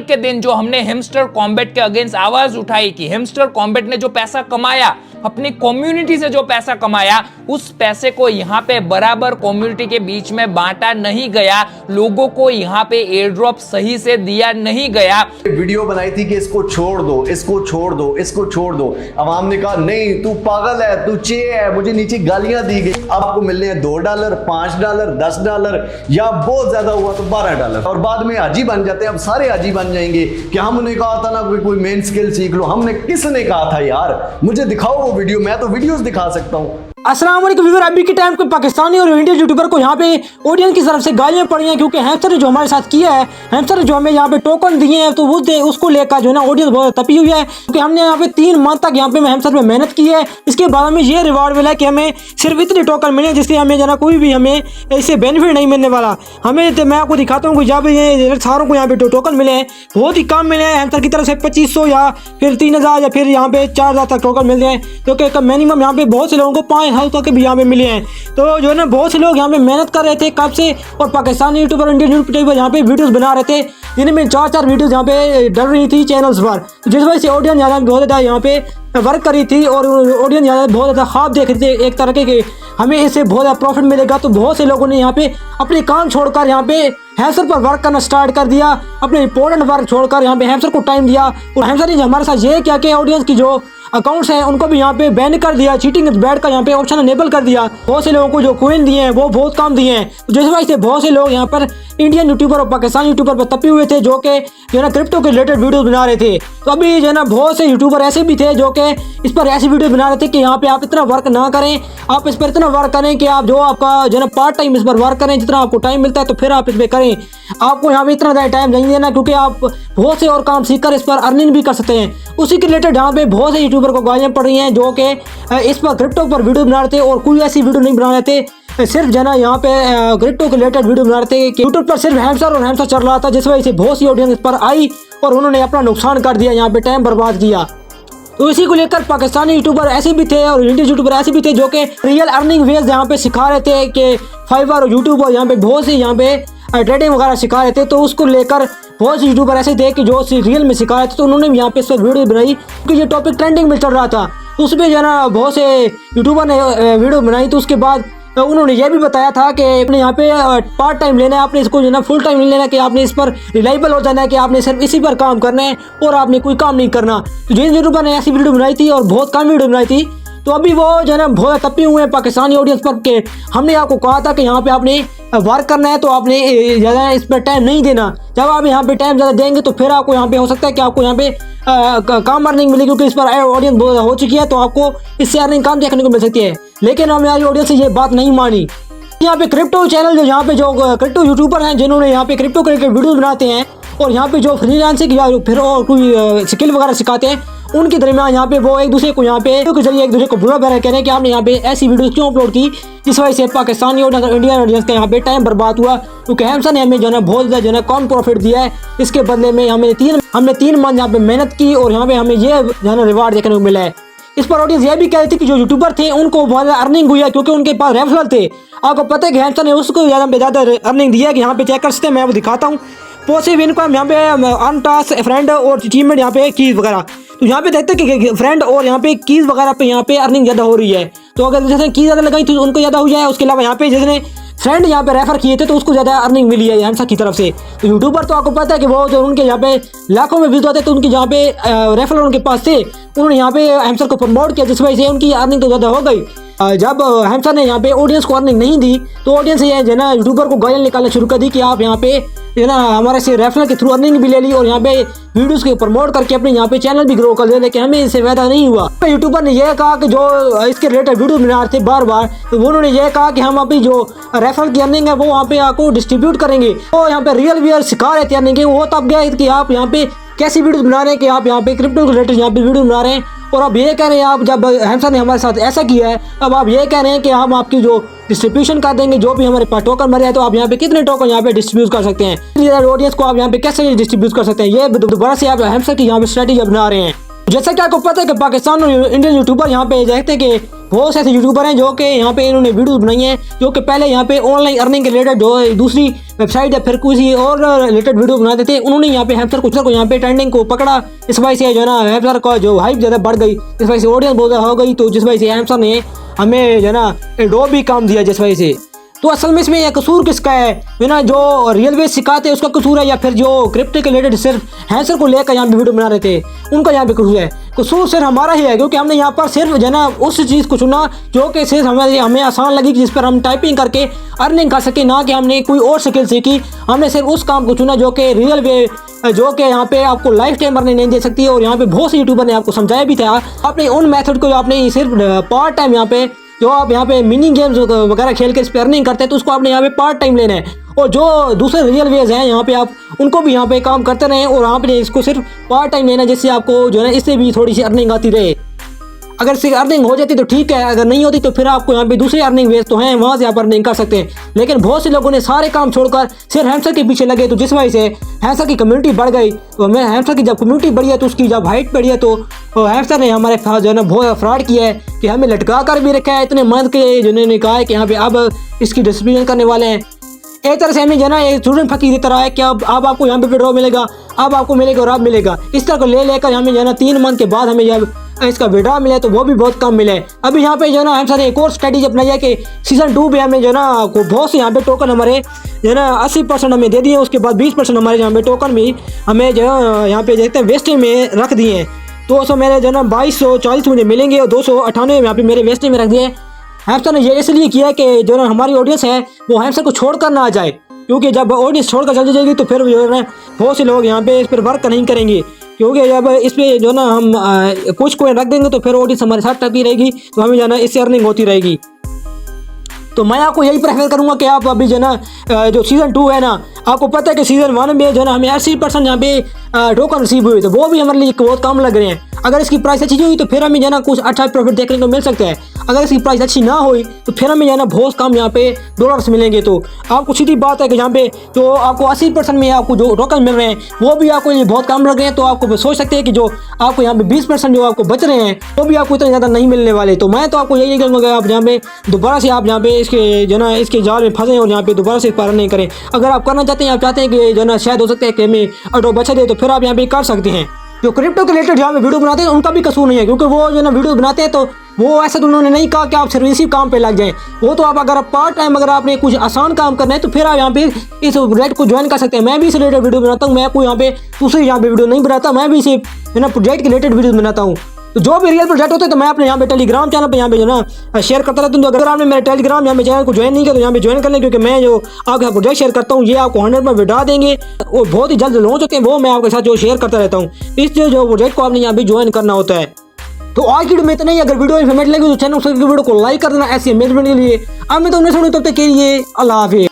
के दिन जो हमने हेमस्टर कॉम्बैट के अगेंस्ट आवाज उठाई कि हेमस्टर कॉम्बैट ने जो पैसा कमाया, अपनी कम्युनिटी से जो पैसा कमाया, उस पैसे को यहाँ पे बराबर कम्युनिटी के बीच में बांटा नहीं गया, लोगों को यहाँ पे एयर ड्रॉप सही से दिया नहीं गया। वीडियो बनाई थी कि इसको छोड़ दो, इसको छोड़ दो, इसको छोड़ दो। अवाम ने कहा नहीं तू पागल है, तू चे है, मुझे नीचे गालियां दी गई। अब आपको मिलने हैं $2, $5, $10 या बहुत ज्यादा हुआ तो $12 और बाद में हाजी बन जाते हैं। अब सारे हाजी बन जाएंगे कि हमने कहा था ना कोई मेन स्किल सीख लो। हमने किसने कहा था यार? मुझे दिखाओ वो वीडियो, मैं तो वीडियोस दिखा सकता हूँ। अस्सलाम वालेकुम व्यूअर, अभी के टाइम पे पाकिस्तानी और इंडियन यूट्यूबर को यहाँ पे ऑडियंस की तरफ से गालियां पड़ी हैं क्योंकि हेमस्टर ने जो हमारे साथ किया है, हेमस्टर ने जो हमें यहाँ पे टोकन दिए हैं तो उसको लेकर जो है ना ऑडियंस बहुत तपी हुई है क्योंकि हमने यहाँ पे 3 मंथ तक यहाँ पे हेमस्टर में मेहनत की है। इसके बाद हमें ये रिवार्ड मिला है कि हमें सिर्फ इतने टोकन मिले जिससे हमें जो ना कोई भी हमें इससे बेनिफिट नहीं मिलने वाला। हमें मैं आपको दिखाता हूँ जब ये सारों को यहाँ पे टोकन मिले हैं, बहुत ही कम मिले हैं हेमस्टर की तरफ से 2500 या फिर 3000 या फिर यहाँ पे 4000 तक टोकन मिलते हैं क्योंकि मिनिमम यहाँ पे बहुत से लोगों को 5000 तक भी यहाँ पे मिले हैं। तो जो है ना बहुत से लोग यहाँ पे मेहनत कर रहे थे कब से, और पाकिस्तानी यूट्यूबर इंडियन यूट्यूबर यहाँ पे वीडियोस बना रहे थे जिनमें 4-4 वीडियोस यहाँ पे डल रही थी चैनल्स पर, जिस वजह से ऑडियंस ज़्यादा बहुत ज़्यादा यहाँ पे वर्क करी थी और ऑडियंस ज़्यादा बहुत ज़्यादा ख्वाब देख रहे थे एक तरह के हमें इससे बहुत ज़्यादा प्रॉफिट मिलेगा। तो बहुत से लोगों ने यहाँ पे अपने काम छोड़कर यहाँ पे हेमस्टर पर वर्क करना स्टार्ट कर दिया, अपने इंपॉर्टेंट वर्क छोड़कर यहाँ पे हेमस्टर को टाइम दिया। और हेमस्टर ने हमारे साथ ये किया कि ऑडियंस की जो अकाउंट्स हैं उनको भी यहाँ पे बैन कर दिया, चीटिंग बैठ कर यहाँ पे ऑप्शन अनेबल कर दिया। बहुत से लोगों को जो कॉइन दिए हैं वो बहुत कम दिए हैं, जिस वजह से बहुत से लोग यहाँ पर इंडियन यूट्यूबर और पाकिस्तानी यूट्यूबर पर तपे हुए थे जो कि जो है ना क्रिप्टो के रिलेटेड वीडियो बना रहे थे। तो अभी जो है ना बहुत से यूट्यूबर ऐसे भी थे जो कि इस पर ऐसी वीडियो बना रहे थे कि यहाँ पे आप इतना वर्क ना करें, आप इस पर इतना वर्क करें कि आप जो आपका जो है ना पार्ट टाइम इस पर वर्क करें, जितना आपको टाइम मिलता है तो फिर आप इस पर करें। आपको यहाँ पे इतना ज़्यादा टाइम नहीं देना क्योंकि आप बहुत से और काम सीखकर इस पर अर्निंग भी कर सकते हैं। उसी के रिलेटेड यहाँ पे बहुत से यूट्यूबर को गालियाँ पड़ रही हैं जो कि इस पर क्रिप्टो पर वीडियो बना रहे थे और कोई ऐसी वीडियो नहीं बना रहे थे, सिर्फ जो है ना यहाँ पे क्रिप्टो के रिलेटेड वीडियो बना रहे थे कि यूट्यूब पर सिर्फ हेमस्टर और हेमस्टर चल रहा था, जिस वजह से बहुत सी ऑडियंस इस पर आई और उन्होंने अपना नुकसान कर दिया, यहाँ पे टाइम बर्बाद किया। तो इसी को लेकर पाकिस्तानी यूट्यूबर ऐसे भी थे और इंडियन यूट्यूबर ऐसे भी थे जो कि रियल अर्निंग वेज यहाँ पे सिखा रहे थे कि फाइवर और यूट्यूब और यहाँ पे बहुत से यहाँ पे ट्रेडिंग वगैरह सिखा रहे थे। तो उसको लेकर बहुत से यूट्यूबर ऐसे थे कि जो रियल में सिखा रहे थे, तो उन्होंने भी यहाँ पे इस पर वीडियो बनाई क्योंकि ये टॉपिक ट्रेंडिंग में चल रहा था। तो उसमें जो है ना बहुत से यूट्यूबर ने वीडियो बनाई। तो उसके बाद उन्होंने ये भी बताया था कि आपने यहाँ पे पार्ट टाइम लेना है, आपने इसको जो है ना फुल टाइम नहीं लेना, कि आपने इस पर रिलायबल हो जाना है, कि आपने सिर्फ इसी पर काम करना है और आपने कोई काम नहीं करना। तो जिन यूट्यूबर ने ऐसी वीडियो बनाई थी और बहुत कम वीडियो बनाई थी, तो अभी वो जो है ना बहुत तपे हुए हैं पाकिस्तानी ऑडियंस पर के हमने आपको कहा था कि यहाँ पे आपने वर्क करना है तो आपने ज़्यादा इस पर टाइम नहीं देना। जब आप यहाँ पे टाइम ज़्यादा देंगे तो फिर आपको यहाँ पे हो सकता है कि आपको यहाँ पे कम अर्निंग मिलेगी क्योंकि इस पर ऑडियंस बहुत हो चुकी है, तो आपको इससे अर्निंग कम देखने को मिल सकती है। लेकिन हमारी ऑडियंस से ये बात नहीं मानी। यहाँ पे क्रिप्टो चैनल जो यहाँ पे जो क्रिप्टो यूट्यूबर हैं जिन्होंने यहाँ पे क्रिप्टो के वीडियो बनाते हैं और यहाँ पे जो फ्रीलांसिंग या फिर और कोई स्किल वगैरह सिखाते हैं, उनके दरमियान यहाँ पे वो एक दूसरे को यहाँ पे के जरिए एक दूसरे को बुरा भरा कह रहे हैं कि आपने यहाँ पे ऐसी वीडियो क्यों अपलोड की, जिस वजह से पाकिस्तानी और इंडियन ऑडियंस का यहाँ पे टाइम बर्बाद हुआ। क्योंकि हेमस्टर ने हमें जो है ना बहुत ज़्यादा जो है ना कम प्रॉफिट दिया है, इसके बदले में हमने 3 मंथ यहाँ पे मेहनत की और यहाँ पे हमें ये जो है ना रिवार्ड देखने को मिला है। इस पर ऑडियंस ये भी कह रही थी कि जो यूट्यूबर थे उनको बहुत ज़्यादा अर्निंग हुई है क्योंकि उनके पास रेफरल थे। आपको पता है कि हेमस्टर ने उसको ज़्यादा अर्निंग दिया है कि यहाँ पे चेक कर सकते हैं, मैं वो दिखाता हूँ। पॉसिबल इनकम यहाँ पे अर्न टास्क फ्रेंड और अचीवमेंट यहाँ पे कीज वगैरह, तो यहाँ पे देखते हैं कि फ्रेंड और यहाँ पे कीज वगैरह पे यहाँ पे अर्निंग ज़्यादा हो रही है। तो अगर जैसे कीज ज़्यादा लगाई तो उनको ज़्यादा हो जाए। उसके अलावा यहाँ पे जिसने फ्रेंड यहाँ पे रेफर किए थे तो उसको ज़्यादा अर्निंग मिली है हेमस्टर की तरफ से। तो यूट्यूबर तो आपको पता है कि वो जो उनके यहाँ पे लाखों में व्यूज आते तो उनके यहाँ पे रेफर उनके पास थे, उन्होंने यहाँ पे हेमस्टर को प्रमोट किया, जिस वजह से उनकी अर्निंग तो ज़्यादा हो गई। जब हेमस्टर ने यहाँ पे ऑडियंस को अर्निंग नहीं दी तो ऑडियंस ये जो है ना यूट्यूबर को गालियाँ निकालना शुरू कर दी कि आप यहाँ पे जो ना हमारे से रेफरल के थ्रू अर्निंग भी ले ली और यहाँ पे वीडियोस को प्रमोट करके अपने यहाँ पे चैनल भी ग्रो कर दे, लेकिन हमें इससे फायदा नहीं हुआ। तो यूट्यूबर ने यह कहा कि जो इसके रिलेटेड वीडियो बना रहे थे बार बार, तो उन्होंने यह कहा कि हम अभी जो रेफरल की अर्निंग है वो वहाँ पे आपको डिस्ट्रीब्यूट करेंगे। तो यहाँ पे रियल व्यूअर सिखा रहे थे अर्निंग, वो तब गया कि आप यहाँ पे कैसी वीडियो बना रहे हैं कि आप यहाँ पे क्रिप्टो के रिलेटेड यहाँ पे वीडियो बना रहे हैं और अब ये कह रहे हैं, आप जब हेमस्टर ने हमारे साथ ऐसा किया है अब आप ये कह रहे हैं कि हम आपकी जो डिस्ट्रीब्यूशन कर देंगे, जो भी हमारे पास टोकन मरे हैं तो आप यहाँ पे कितने टोकन यहाँ पे डिस्ट्रीब्यूट कर सकते हैं, ऑडियंस को आप यहाँ पे कैसे डिस्ट्रीब्यूट कर सकते हैं। ये दोबारा से आप हेमस्टर की यहाँ पे स्ट्रेटेजी बना रहे हैं। जैसा कि आपको पता है कि पाकिस्तान और इंडियन यूट्यूबर यहाँ पे देखते हैं कि बहुत से ऐसे यूट्यूबर हैं जो कि यहाँ पे इन्होंने वीडियोस बनाई हैं जो कि पहले यहाँ पे ऑनलाइन अर्निंग के रिलेटेड जो दूसरी वेबसाइट या फिर किसी और रिलेटेड वीडियो बनाते थे। उन्होंने यहाँ पे हैमस्टर कुचलर को यहाँ पे ट्रेंडिंग को पकड़ा, इस वजह से जो है ना हैमस्टर का जो हाइप ज़्यादा बढ़ गई, इस वजह से ऑडियंस बहुत ज़्यादा हो गई, तो जिस वजह से हैमस्टर ने हमें जो है ना एडोब भी काम दिया जिस वजह से। तो असल में इसमें यह कसूर किसका है ना, जो रियलवे सिखाते हैं उसका कसूर है या फिर जो क्रिप्टो के रिलेटेड सिर्फ हैंसर को लेकर यहाँ पे वीडियो बना रहे थे उनका यहाँ पे कसूर है? कसूर सिर्फ हमारा ही है, क्योंकि हमने यहाँ पर सिर्फ जो ना उस चीज़ को चुना जो कि सिर्फ हमें आसान लगी जिस पर हम टाइपिंग करके अर्निंग कर सके, ना कि हमने कोई और स्किल सीखी। हमने सिर्फ उस काम को चुना जो कि रियल वे, जो कि यहाँ पे आपको लाइफ टाइम अर्निंग नहीं दे सकती। और यहाँ पे बहुत से यूट्यूबर ने आपको समझाया भी था, आपने उन मेथड को आपने सिर्फ पार्ट टाइम यहाँ पे जो आप यहाँ पे मिनी गेम्स वगैरह खेल के इस पर अर्निंग करते हैं तो उसको आपने यहाँ पे पार्ट टाइम लेना है। और जो दूसरे रियल वेज हैं यहाँ पे आप उनको भी यहाँ पे काम करते रहें और आपने इसको सिर्फ पार्ट टाइम लेना है, जिससे आपको जो है ना इससे भी थोड़ी सी अर्निंग आती रहे। अगर इससे अर्निंग हो जाती तो ठीक है, अगर नहीं होती तो फिर आपको यहाँ पे दूसरे अर्निंग वेज तो हैं, वहाँ से आप अर्निंग कर सकते हैं। लेकिन बहुत से लोगों ने सारे काम छोड़कर सिर्फ हैमस्टर के पीछे लगे, तो जिस वजह से हैमस्टर की कम्युनिटी बढ़ गई। तो मैं हैमस्टर की जब कम्युनिटी बढ़ी है तो उसकी जब हाइट बढ़ी है तो हैमस्टर ने हमारे साथ जो है ना बहुत फ्रॉड किया है कि हमें लटका कर भी रखा है इतने मंथ के, जिन्होंने कहा है कि यहाँ पे अब इसकी डिस्ट्रीब्यूशन करने वाले हैं। एक तरह से हमें जो ना एक स्टूडेंट फकीर की तरह है कि अब आपको यहाँ पे विड्रॉ मिलेगा, अब आपको मिलेगा और अब मिलेगा, इस तरह को ले लेकर हमें जो है ना 3 मंथ के बाद हमें जब इसका विड्रॉ मिले तो वो भी बहुत कम मिले। अभी यहाँ पे जो है ना हम सारे एक और स्ट्रेटेजी अपनाई है कि सीजन 2 में हमें जो है ना बहुत से यहाँ पे टोकन हमारे जो है ना 80% हमें दे दिए, उसके बाद 20% हमारे यहाँ पे टोकन भी हमें जो है यहाँ पे देखते हैं वेस्टिंग में रख दिए हैं। 200 मेरे जो है ना 2240 मुझे मिलेंगे और 298 यहाँ पे मेरे वेस्टिंग में रख दिए। हैमस्टर ने ये इसलिए किया कि जो ना हमारी ऑडियंस है वो हैमस्टर को छोड़कर ना आ जाए, क्योंकि जब ऑडियंस छोड़कर चल जाएगी तो फिर जो है ना बहुत से लोग यहाँ पे इस पर वर्क नहीं करेंगे, क्योंकि जब इस पर जो ना हम कुछ कोइन रख देंगे तो फिर ऑडियंस हमारे साथ टपी रहेगी, तो हमें जो ना इससे अर्निंग होती रहेगी। तो मैं आपको यही प्रेफर करूँगा कि आप अभी जो ना जो सीज़न 2 है ना, आपको पता है कि सीज़न 1 में जो ना हमें 80% यहाँ पे टोकन रिसीव हुए थे, वो भी हमारे लिए बहुत कम लग रहे हैं। अगर इसकी प्राइस अच्छी हुई तो फिर हमें जो ना कुछ अच्छा प्रॉफिट देखने को मिल सकता है। अगर इसकी प्राइस अच्छी ना हुई तो फिर हमें जो ना बहुत कम यहाँ पे डॉलर्स मिलेंगे। तो आपको सीधी बात है कि यहाँ पे जो आपको 80% में आपको जो टोकन मिल रहे हैं वो भी आपको ये बहुत कम लग रहे हैं, तो आपको सोच सकते हैं कि जो आपको यहाँ पे 20% जो आपको बच रहे हैं वो भी आपको इतना ज़्यादा नहीं मिलने वाले। तो मैं तो आपको यही कहूँगा आप यहाँ पे दोबारा से आप यहाँ पे इसके जो ना इसके जाल में फंसे और यहाँ पे दोबारा से पार नहीं करें। अगर आप करना चाहते हैं, आप चाहते हैं कि जो ना शायद हो सकता है कि हमें ऑटो बचा दे, तो फिर आप यहाँ पे कर सकते हैं। जो क्रिप्टो के रिलेटेड जहाँ पे वीडियो बनाते हैं उनका भी कसूर नहीं है, क्योंकि वो जो ना वीडियो बनाते हैं तो वो ऐसा तो उन्होंने नहीं कहा कि आप सर्विसिव काम पे लग जाएं। वो तो आप अगर पार्ट टाइम अगर आपने कुछ आसान काम करना है तो फिर आप यहाँ पे इस प्रोजेक्ट को ज्वाइन कर सकते हैं। मैं भी इस रिलेटेड वीडियो बनाता हूँ, मैं कोई यहाँ पे दूसरी यहाँ पे वीडियो नहीं बनाता, मैं भी इसे ना प्रोजेक्ट के रिलेटेड वीडियो बनाता हूँ। तो जो भी रियल प्रोजेक्ट होते हैं तो मैं अपने यहाँ पे टेलीग्राम चैनल पे यहाँ पे जो ना शेयर करता रहता हूँ। तो अगर आपने मेरे टेलीग्राम यहाँ पे चैनल को ज्वाइन नहीं किया तो यहाँ पे ज्वाइन कर लें, क्योंकि मैं जो आपके प्रोजेक्ट शेयर करता हूँ ये आपको 100 में बढ़ा देंगे और बहुत ही जल्द लॉन्च होते हैं, वो मैं आपके साथ जो शेयर करता रहता हूँ। इस जो प्रोजेक्ट को आपने यहाँ पे ज्वाइन करना होता है। तो आज की वीडियो में इतना ही। अगर वीडियो इन्फॉर्मेटिव लगी तो चैनल वीडियो को लाइक कर देना ऐसी अमेजमेंट के लिए। अब मैं तो उन्हें सुनूँ तब तक के लिए अल्लाह हाफिज़।